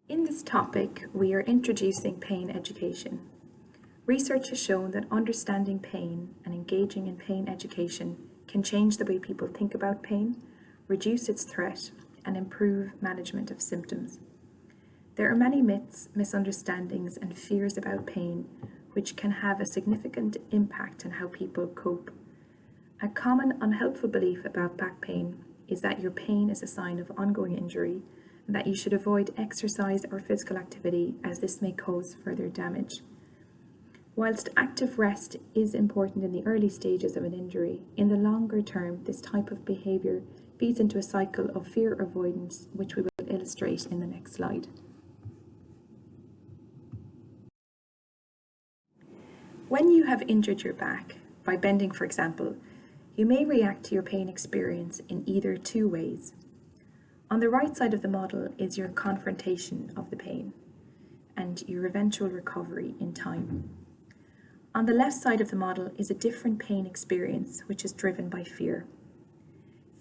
In this topic, we are introducing pain education. Research has shown that understanding pain and engaging in pain education can change the way people think about pain, reduce its threat, and improve management of symptoms. There are many myths, misunderstandings, and fears about pain which can have a significant impact on how people cope. A common unhelpful belief about back pain is that your pain is a sign of ongoing injury and that you should avoid exercise or physical activity as this may cause further damage. Whilst active rest is important in the early stages of an injury, in the longer term, this type of behaviour feeds into a cycle of fear avoidance, which we will illustrate in the next slide. When you have injured your back, by bending for example, you may react to your pain experience in either two ways. On the right side of the model is your confrontation of the pain and your eventual recovery in time. On the left side of the model is a different pain experience which is driven by fear.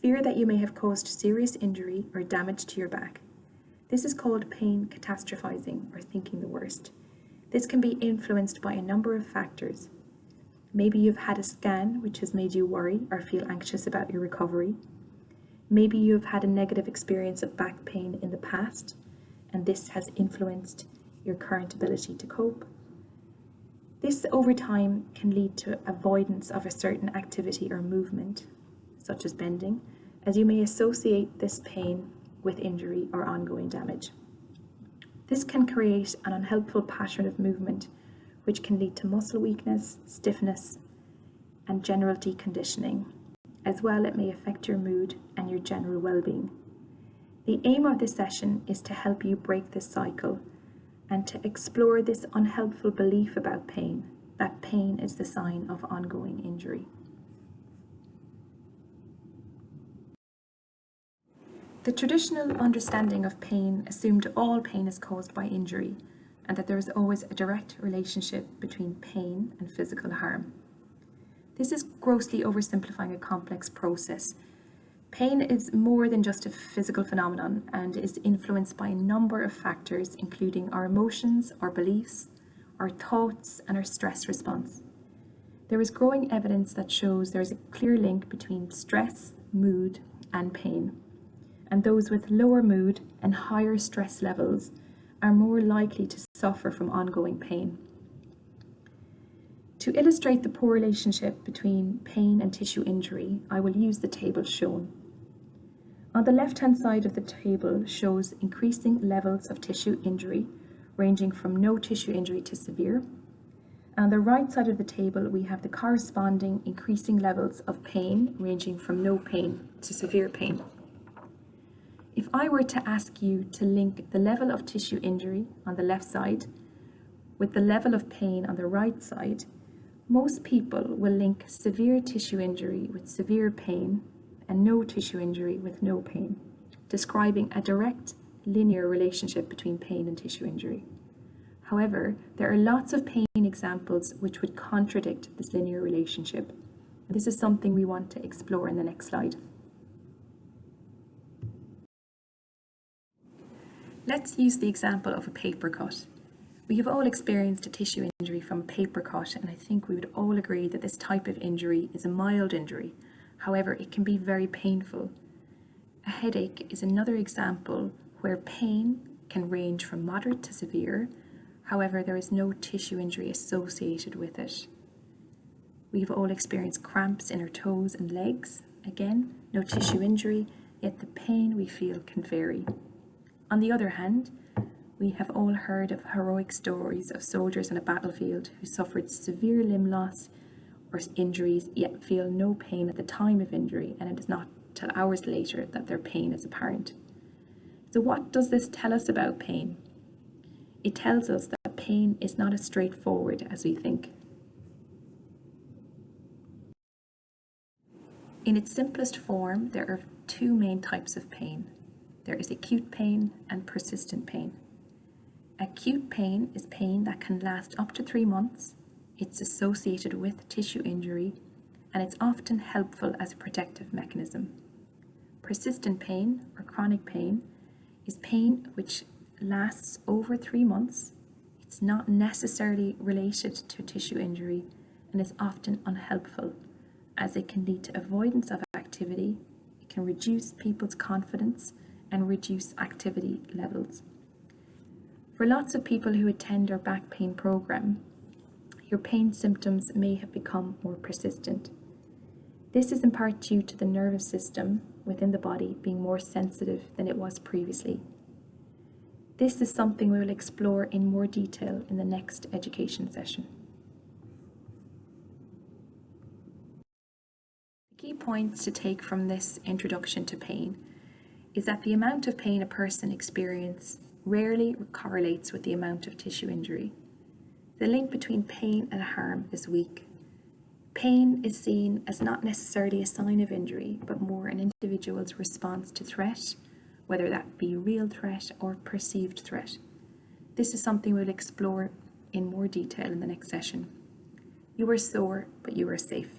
Fear that you may have caused serious injury or damage to your back. This is called pain catastrophizing or thinking the worst. This can be influenced by a number of factors. Maybe you've had a scan which has made you worry or feel anxious about your recovery. Maybe you've had a negative experience of back pain in the past, and this has influenced your current ability to cope. This over time can lead to avoidance of a certain activity or movement, such as bending, as you may associate this pain with injury or ongoing damage. This can create an unhelpful pattern of movement, which can lead to muscle weakness, stiffness, and general deconditioning. As well, it may affect your mood and your general well-being. The aim of this session is to help you break this cycle and to explore this unhelpful belief about pain, that pain is the sign of ongoing injury. The traditional understanding of pain assumed all pain is caused by injury and that there is always a direct relationship between pain and physical harm. This is grossly oversimplifying a complex process. Pain is more than just a physical phenomenon and is influenced by a number of factors, including our emotions, our beliefs, our thoughts, and our stress response. There is growing evidence that shows there is a clear link between stress, mood, and pain. And those with lower mood and higher stress levels are more likely to suffer from ongoing pain. To illustrate the poor relationship between pain and tissue injury, I will use the table shown. On the left-hand side of the table shows increasing levels of tissue injury, ranging from no tissue injury to severe. On the right side of the table, we have the corresponding increasing levels of pain, ranging from no pain to severe pain. If I were to ask you to link the level of tissue injury on the left side with the level of pain on the right side, most people will link severe tissue injury with severe pain and no tissue injury with no pain, describing a direct linear relationship between pain and tissue injury. However, there are lots of pain examples which would contradict this linear relationship. This is something we want to explore in the next slide. Let's use the example of a paper cut. We have all experienced a tissue injury from a paper cut, and I think we would all agree that this type of injury is a mild injury. However, it can be very painful. A headache is another example where pain can range from moderate to severe. However, there is no tissue injury associated with it. We've all experienced cramps in our toes and legs. Again, no tissue injury, yet the pain we feel can vary. On the other hand, we have all heard of heroic stories of soldiers on a battlefield who suffered severe limb loss or injuries, yet feel no pain at the time of injury, and it is not till hours later that their pain is apparent. So what does this tell us about pain? It tells us that pain is not as straightforward as we think. In its simplest form, there are two main types of pain. There is acute pain and persistent pain. Acute pain is pain that can last up to 3 months. It's associated with tissue injury, and it's often helpful as a protective mechanism. Persistent pain or chronic pain is pain which lasts over 3 months, it's not necessarily related to tissue injury and is often unhelpful, as it can lead to avoidance of activity, it can reduce people's confidence and reduce activity levels. For lots of people who attend our back pain program, your pain symptoms may have become more persistent. This is in part due to the nervous system within the body being more sensitive than it was previously. This is something we will explore in more detail in the next education session. The key points to take from this introduction to pain is that the amount of pain a person experiences rarely correlates with the amount of tissue injury. The link between pain and harm is weak. Pain is seen as not necessarily a sign of injury, but more an individual's response to threat, whether that be real threat or perceived threat. This is something we'll explore in more detail in the next session. You are sore, but you are safe.